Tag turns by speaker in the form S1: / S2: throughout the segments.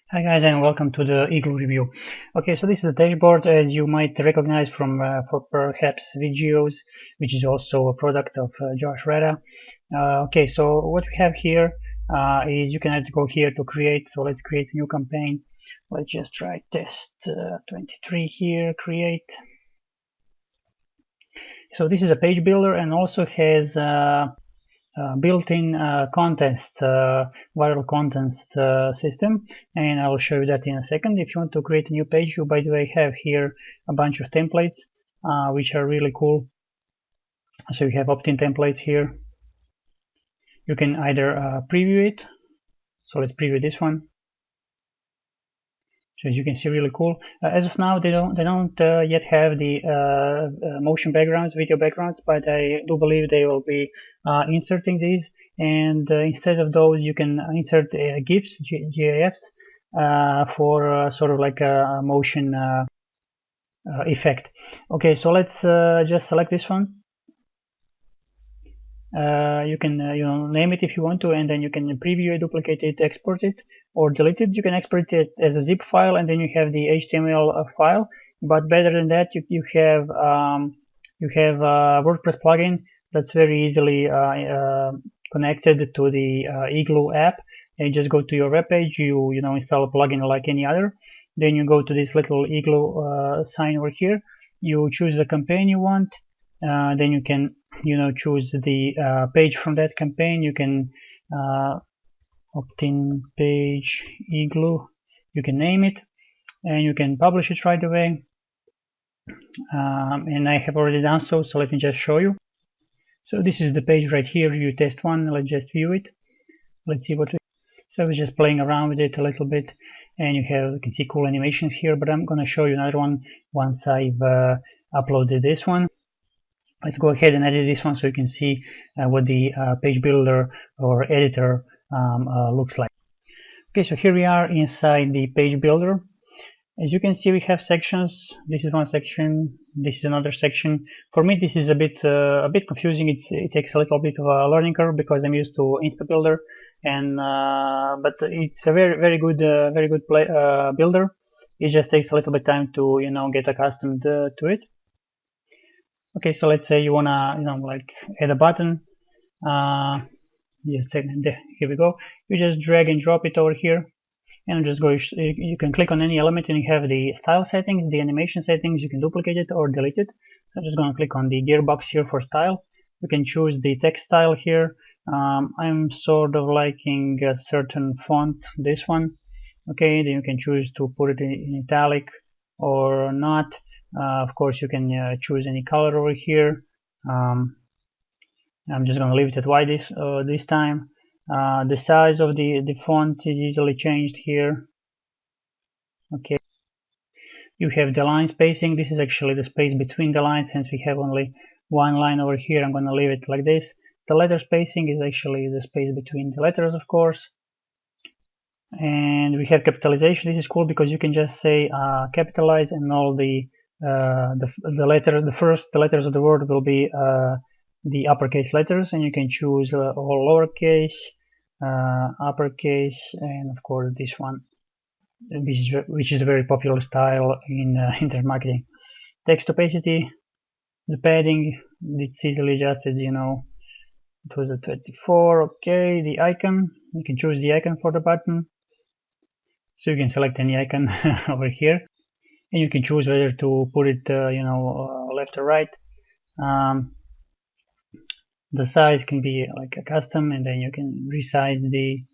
S1: Hi guys, and welcome to the Igloo review. Okay, so this is the dashboard, as you might recognize from for perhaps videos, which is also a product of Josh Ratta. Okay, so what we have here is you can either go here to create. So let's create a new campaign. Let's just try test 23 here, create. So this is a page builder and also has built-in contest, viral contest system, and I will show you that in a second. If you want to create a new page, you by the way have here a bunch of templates which are really cool. So you have opt-in templates here. You can either preview it. So let's preview this one. So as you can see, really cool. As of now, they don't yet have the motion backgrounds, video backgrounds, but I do believe they will be inserting these. And instead of those, you can insert GIFs, GIFs, for sort of like a motion effect. Okay, so let's just select this one. You can name it if you want to, and then you can preview it, duplicate it, export it, or delete it. You can export it as a zip file, and then you have the HTML file. But better than that, you have a WordPress plugin that's very easily connected to the Igloo app. And you just go to your web page, you install a plugin like any other. Then you go to this little Igloo sign over here. You choose the campaign you want. Then you can choose the page from that campaign. You can opt-in page Igloo, you can name it, and you can publish it right away. And I have already done so, so let me just show you. So this is the page right here, review test one. Let's just view it. Let's see what we. So I was just playing around with it a little bit, and you can see cool animations here, but I'm going to show you another one once I've uploaded this one. Let's go ahead and edit this one so you can see what the page builder or editor looks like. Okay, so here we are inside the page builder. As you can see, we have sections. This is one section. This is another section. For me, this is a bit confusing. It takes a little bit of a learning curve because I'm used to InstaBuilder, and but it's a very good builder. It just takes a little bit of time to get accustomed to it. Okay, so let's say you wanna like add a button. Here we go. You just drag and drop it over here, and just go. You can click on any element, and you have the style settings, the animation settings. You can duplicate it or delete it. So I'm just gonna click on the gearbox here for style. You can choose the text style here. I'm sort of liking a certain font, this one. Okay, then you can choose to put it in italic or not. Of course, you can choose any color over here. I'm just going to leave it at white this time. The size of the font is easily changed here. Okay. You have the line spacing. This is actually the space between the lines. Since we have only one line over here, I'm going to leave it like this. The letter spacing is actually the space between the letters, of course. And we have capitalization. This is cool because you can just say capitalize, and all the first letters of the word will be the uppercase letters, and you can choose all lowercase, uppercase, and of course this one, which is a very popular style in internet marketing. Text opacity, the padding, it's easily adjusted. It was a 24. Okay, the icon, you can choose the icon for the button, so you can select any icon over here. And you can choose whether to put it left or right. The size can be like a custom, and then you can resize the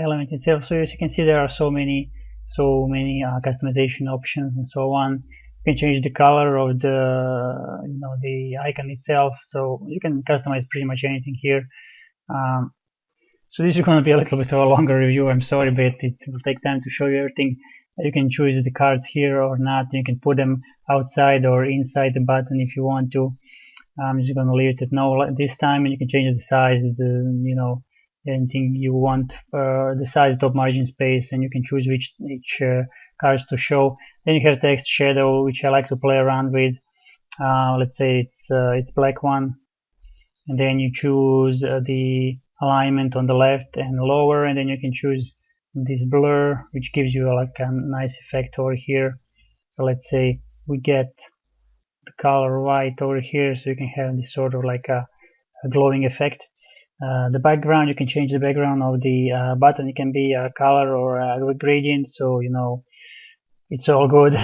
S1: element itself. So as you can see, there are so many customization options and so on. You can change the color of the icon itself, so you can customize pretty much anything here. So this is going to be a little bit of a longer review. I'm sorry, but it will take time to show you everything. You can choose the cards here or not. You can put them outside or inside the button if you want to. I'm just going to leave it at no this time, and you can change the size, anything you want, the size, top margin, space, and you can choose which cards to show. Then you have text shadow, which I like to play around with. Let's say it's black one, and then you choose the alignment on the left and lower, and then you can choose this blur, which gives you like a nice effect over here. So let's say we get the color white over here, so you can have this sort of like a glowing effect. The background, you can change the background of the button. It can be a color or a gradient, so you know it's all good.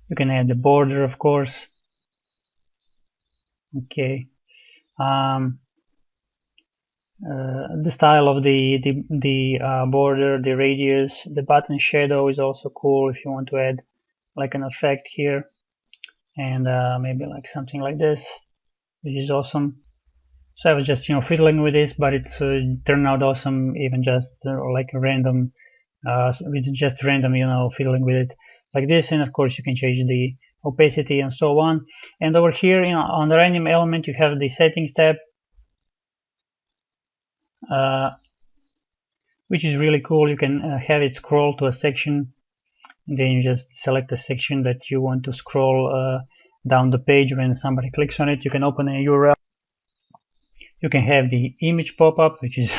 S1: You can add the border, of course. Okay. The style of the border, the radius, the button shadow is also cool if you want to add like an effect here, and maybe like something like this, which is awesome. So I was just fiddling with this, but it's turned out awesome, even just like a random, with just random fiddling with it like this. And of course you can change the opacity and so on. And over here, on the random element, you have the settings tab, which is really cool. You can have it scroll to a section, and then you just select a section that you want to scroll down the page. When somebody clicks on it, you can open a URL. You can have the image pop-up, which is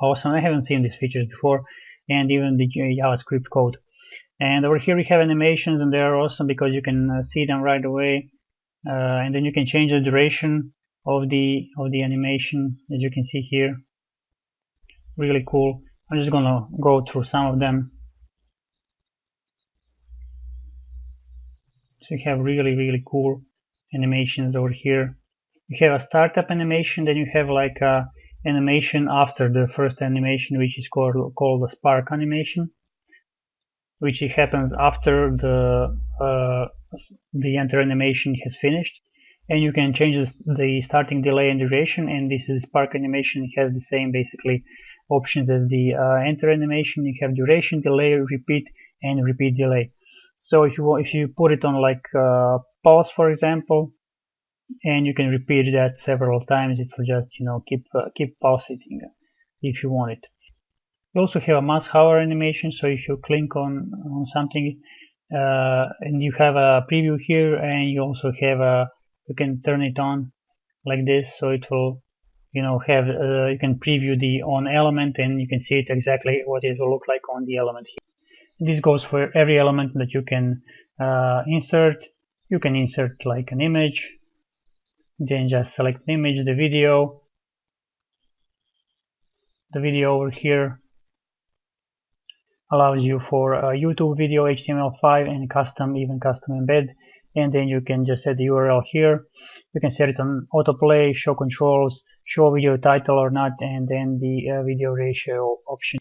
S1: awesome. I haven't seen these features before, and even the JavaScript code. And over here we have animations, and they are awesome because you can see them right away, and then you can change the duration of the animation, as you can see here. Really cool. I'm just gonna go through some of them. So you have really cool animations over here. You have a startup animation, then you have like a animation after the first animation, which is called the spark animation, which happens after the enter animation has finished. And you can change the starting delay and duration, and this is spark animation. It has the same basically options as the enter animation. You have duration, delay, repeat, and repeat delay. So if you put it on like pause, for example, and you can repeat that several times, it will just keep pausing if you want it. You also have a mouse hover animation, so if you click on something and you have a preview here, and you also have you can turn it on like this, so it will have you can preview the on element, and you can see it exactly what it will look like on the element here. This goes for every element that you can insert. You can insert like an image, then just select the image, the video over here allows you for a YouTube video, HTML5, and custom embed. And then you can just set the URL here. You can set it on autoplay, show controls, show video title or not, and then the video ratio option.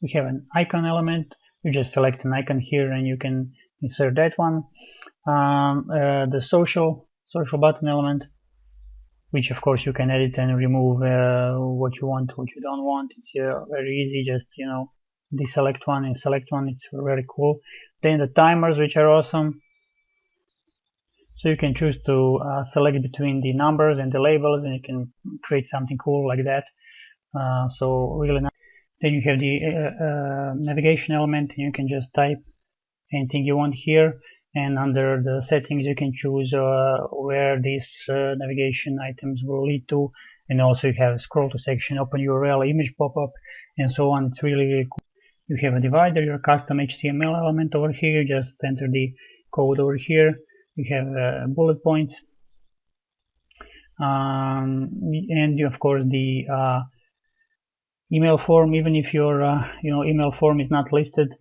S1: We have an icon element. You just select an icon here, and you can insert that one. The social button element, which of course you can edit and remove what you want, what you don't want. It's very easy. Just deselect one and select one. It's very cool. Then the timers, which are awesome. So you can choose to select between the numbers and the labels, and you can create something cool like that. So really nice. Then you have the navigation element, and you can just type anything you want here. And under the settings, you can choose where these navigation items will lead to. And also you have scroll to section, open URL, image pop-up, and so on. It's really cool. You have a divider, your custom HTML element over here. Just enter the code over here. You have bullet points, and of course the email form. Even if your email form is not listed,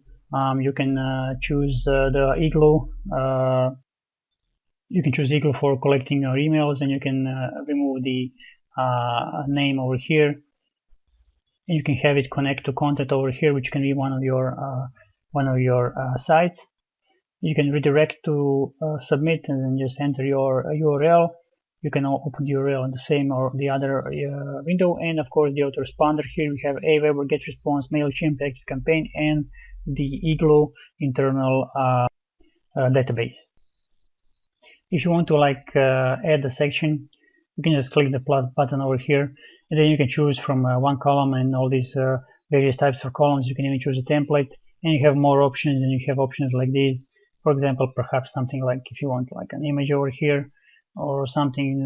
S1: you can choose the Igloo. You can choose Igloo for collecting your emails, and you can remove the name over here. And you can have it connect to content over here, which can be one of your sites. You can redirect to submit, and then just enter your URL. You can open the URL in the same or the other window, and of course the autoresponder. Here we have Aweber, GetResponse, MailChimp, ActiveCampaign, and the Igloo internal database. If you want to add a section, you can just click the plus button over here, and then you can choose from one column and all these various types of columns. You can even choose a template, and you have more options, and you have options like these. For example, perhaps something like if you want like an image over here, or something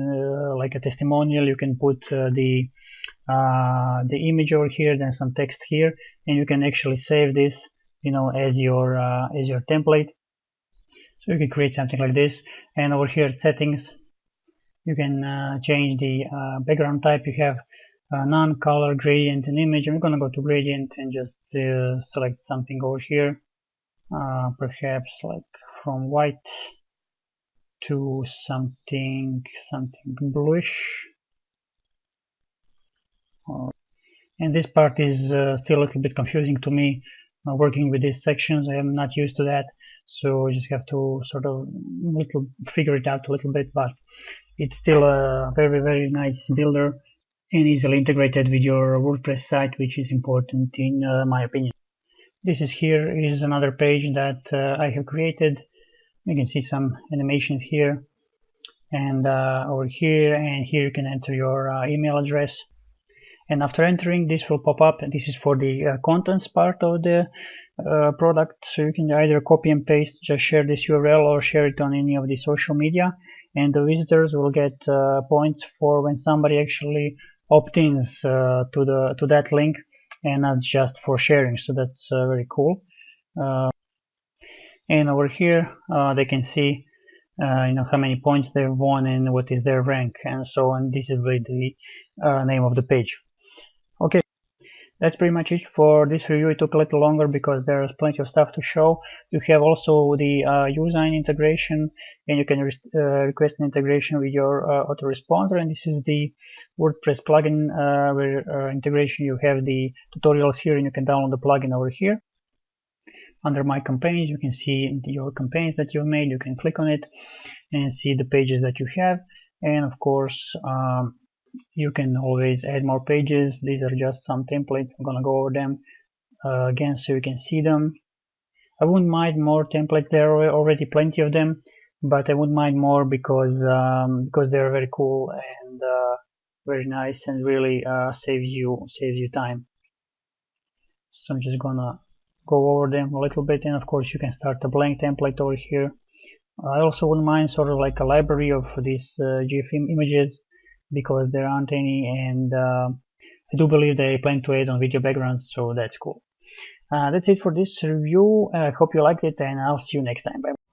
S1: like a testimonial, you can put the the image over here, then some text here, and you can actually save this, as your template. So you can create something like this, and over here at settings, you can change the background type. You have none, color, gradient, and image. I'm gonna go to gradient and just select something over here, perhaps like from white to something bluish. And this part is still a little bit confusing to me, working with these sections. I am not used to that, so I just have to sort of figure it out a little bit, but it's still a very nice builder and easily integrated with your WordPress site, which is important in my opinion. This is another page that I have created. You can see some animations here and over here, and here you can enter your email address. And after entering, this will pop up, and this is for the contents part of the product. So you can either copy and paste, just share this URL, or share it on any of the social media, and the visitors will get points for when somebody actually opt-ins to that link, and not just for sharing. So that's very cool. And over here they can see how many points they've won and what is their rank and so on. This is really the name of the page. Okay, that's pretty much it for this review. It took a little longer because there's plenty of stuff to show. You have also the usign integration, and you can request an integration with your autoresponder. And this is the WordPress plugin where integration. You have the tutorials here, and you can download the plugin over here. Under my campaigns, you can see your campaigns that you've made. You can click on it and see the pages that you have, and of course you can always add more pages. These are just some templates. I'm gonna go over them again so you can see them. I wouldn't mind more templates. There are already plenty of them, but I wouldn't mind more because they're very cool and very nice, and really saves you time. So I'm just gonna go over them a little bit, and of course you can start a blank template over here. I also wouldn't mind sort of like a library of these GIF images, because there aren't any, and I do believe they plan to add on video backgrounds, so that's cool. That's it for this review. I hope you liked it, and I'll see you next time. Bye.